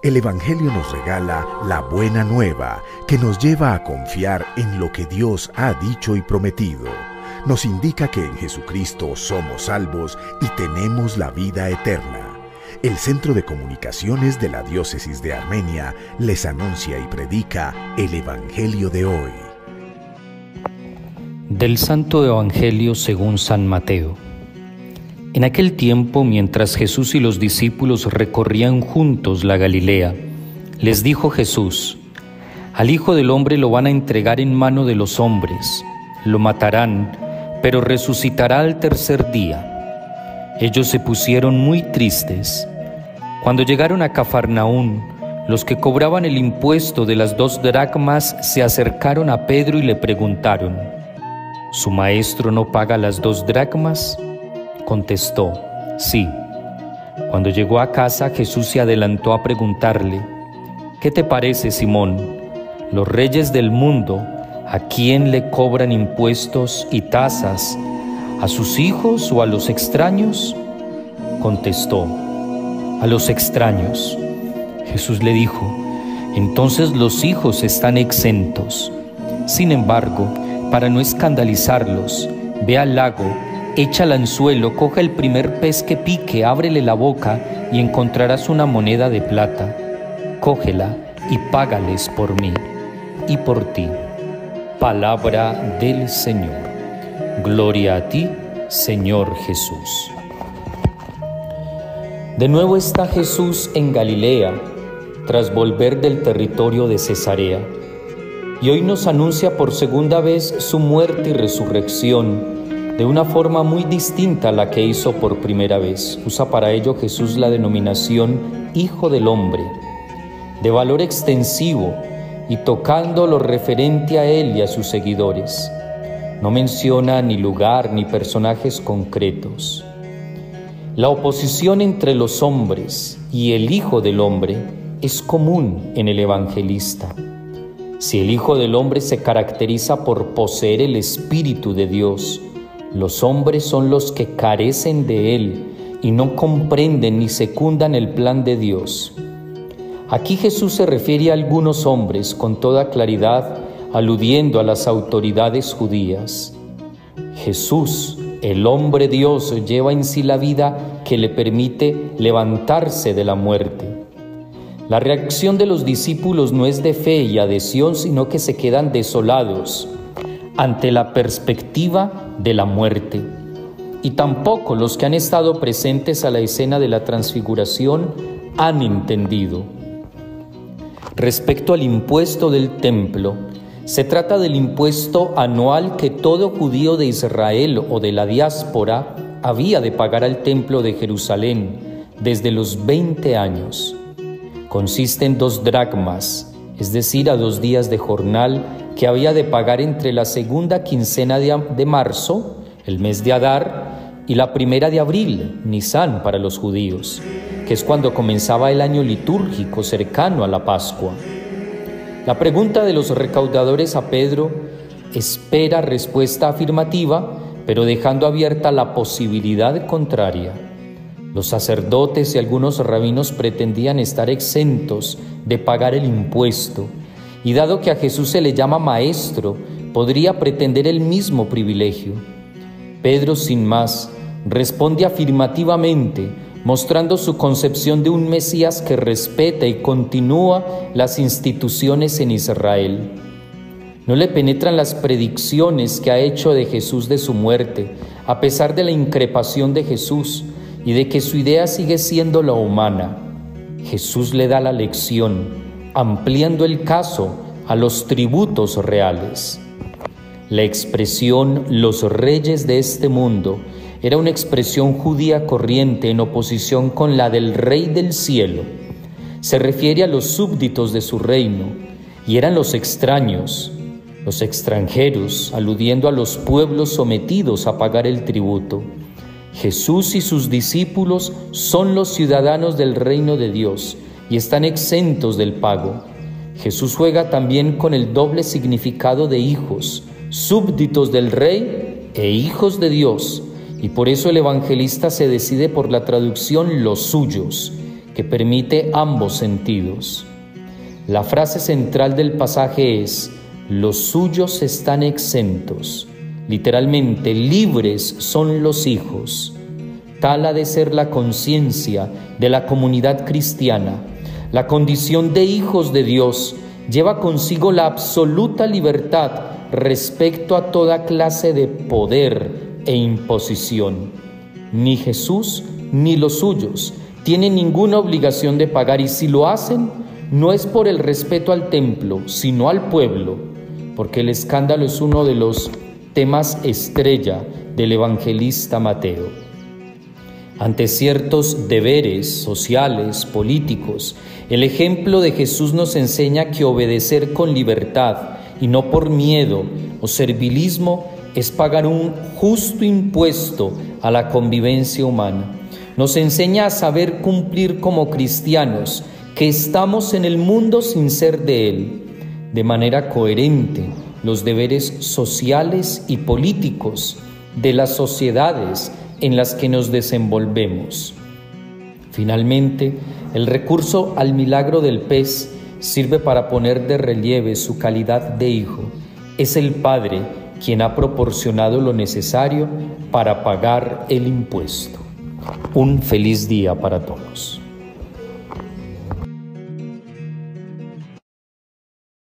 El Evangelio nos regala la buena nueva que nos lleva a confiar en lo que Dios ha dicho y prometido. Nos indica que en Jesucristo somos salvos y tenemos la vida eterna. El Centro de Comunicaciones de la Diócesis de Armenia les anuncia y predica el Evangelio de hoy. Del Santo Evangelio según San Mateo. En aquel tiempo, mientras Jesús y los discípulos recorrían juntos la Galilea, les dijo Jesús: Al Hijo del Hombre lo van a entregar en mano de los hombres, lo matarán, pero resucitará al tercer día. Ellos se pusieron muy tristes. Cuando llegaron a Cafarnaún, los que cobraban el impuesto de las 2 dracmas se acercaron a Pedro y le preguntaron: ¿Su maestro no paga las 2 dracmas? Contestó: sí. Cuando llegó a casa, Jesús se adelantó a preguntarle: ¿Qué te parece, Simón? ¿Los reyes del mundo a quién le cobran impuestos y tasas? ¿A sus hijos o a los extraños? Contestó: a los extraños. Jesús le dijo: entonces los hijos están exentos. Sin embargo, para no escandalizarlos, ve al lago, echa el anzuelo, coja el primer pez que pique, ábrele la boca y encontrarás una moneda de plata. Cógela y págales por mí y por ti. Palabra del Señor. Gloria a ti, Señor Jesús. De nuevo está Jesús en Galilea, tras volver del territorio de Cesarea, y hoy nos anuncia por segunda vez su muerte y resurrección, de una forma muy distinta a la que hizo por primera vez. Usa para ello Jesús la denominación Hijo del Hombre, de valor extensivo y tocando lo referente a Él y a sus seguidores. No menciona ni lugar ni personajes concretos. La oposición entre los hombres y el Hijo del Hombre es común en el evangelista. Si el Hijo del Hombre se caracteriza por poseer el Espíritu de Dios, los hombres son los que carecen de Él y no comprenden ni secundan el plan de Dios. Aquí Jesús se refiere a algunos hombres con toda claridad, aludiendo a las autoridades judías. Jesús, el hombre Dios, lleva en sí la vida que le permite levantarse de la muerte. La reacción de los discípulos no es de fe y adhesión, sino que se quedan desolados ante la perspectiva de la muerte. Y tampoco los que han estado presentes a la escena de la transfiguración han entendido. Respecto al impuesto del templo, se trata del impuesto anual que todo judío de Israel o de la diáspora había de pagar al templo de Jerusalén desde los 20 años. Consiste en 2 dracmas, es decir, a 2 días de jornal que había de pagar entre la segunda quincena de marzo, el mes de Adar, y la primera de abril, Nisán para los judíos, que es cuando comenzaba el año litúrgico cercano a la Pascua. La pregunta de los recaudadores a Pedro espera respuesta afirmativa, pero dejando abierta la posibilidad contraria. Los sacerdotes y algunos rabinos pretendían estar exentos de pagar el impuesto, y dado que a Jesús se le llama maestro, podría pretender el mismo privilegio. Pedro, sin más, responde afirmativamente, mostrando su concepción de un Mesías que respeta y continúa las instituciones en Israel. No le penetran las predicciones que ha hecho de Jesús de su muerte, a pesar de la increpación de Jesús y de que su idea sigue siendo la humana. Jesús le da la lección, ampliando el caso a los tributos reales. La expresión «los reyes de este mundo» era una expresión judía corriente en oposición con la del Rey del cielo. Se refiere a los súbditos de su reino, y eran los extraños, los extranjeros, aludiendo a los pueblos sometidos a pagar el tributo. Jesús y sus discípulos son los ciudadanos del reino de Dios y están exentos del pago. Jesús juega también con el doble significado de hijos, súbditos del Rey e hijos de Dios, y por eso el evangelista se decide por la traducción «los suyos», que permite ambos sentidos. La frase central del pasaje es: los suyos están exentos. Literalmente, libres son los hijos. Tal ha de ser la conciencia de la comunidad cristiana. La condición de hijos de Dios lleva consigo la absoluta libertad respecto a toda clase de poder e imposición. Ni Jesús ni los suyos tienen ninguna obligación de pagar, y si lo hacen, no es por el respeto al templo, sino al pueblo, porque el escándalo es uno de los temas estrella del evangelista Mateo. Ante ciertos deberes sociales, políticos, el ejemplo de Jesús nos enseña que obedecer con libertad y no por miedo o servilismo es pagar un justo impuesto a la convivencia humana. Nos enseña a saber cumplir como cristianos que estamos en el mundo sin ser de él, de manera coherente, los deberes sociales y políticos de las sociedades en las que nos desenvolvemos. Finalmente, el recurso al milagro del pez sirve para poner de relieve su calidad de hijo. Es el Padre quien ha proporcionado lo necesario para pagar el impuesto. Un feliz día para todos.